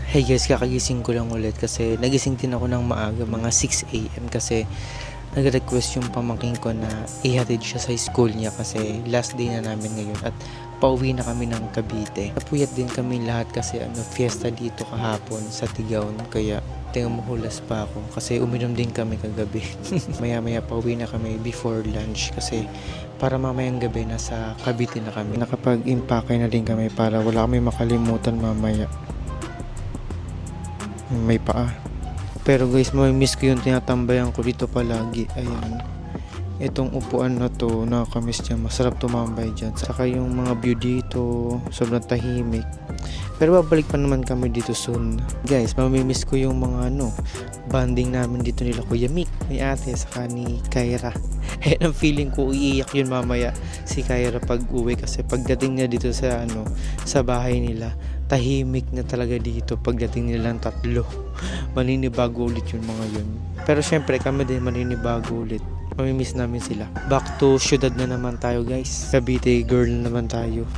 Hey guys, kakagising ko lang ulit kasi nagising din ako ng maaga, mga 6 AM kasi nag-request yung pamangkin ko na ihatid siya sa school niya kasi last day na namin ngayon at pauwi na kami ng Cavite. Napuyat din kami lahat kasi fiesta dito kahapon sa Tigaon kaya tingnan mo hulas pa ako kasi uminom din kami kagabi. Maya-maya pauwi na kami before lunch kasi para mamayang gabi nasa Cavite na kami. Nakapag-impake na din kami para wala kami makalimutan mamaya. May paa. Pero guys, miss ko yung tinatambayan ko dito palagi. Ayan. Itong upuan na to, nakakamiss niya. Masarap tumambay dyan. Saka yung mga view dito, sobrang tahimik. Pero babalik pa naman kami dito soon. Guys, mamimiss ko yung mga banding namin dito nila Kuya Mick, ni ate, saka ni Kyra. Ayan ang feeling ko, iiyak yun mamaya si Kyra pag uwi kasi pagdating niya dito sa sa bahay nila, tahimik na talaga dito pagdating nilang tatlo. Maninibago ulit yung mga yun. Pero syempre kami din maninibago ulit. Mamimiss namin sila. Back to syudad na naman tayo guys. Cavite girl na naman tayo.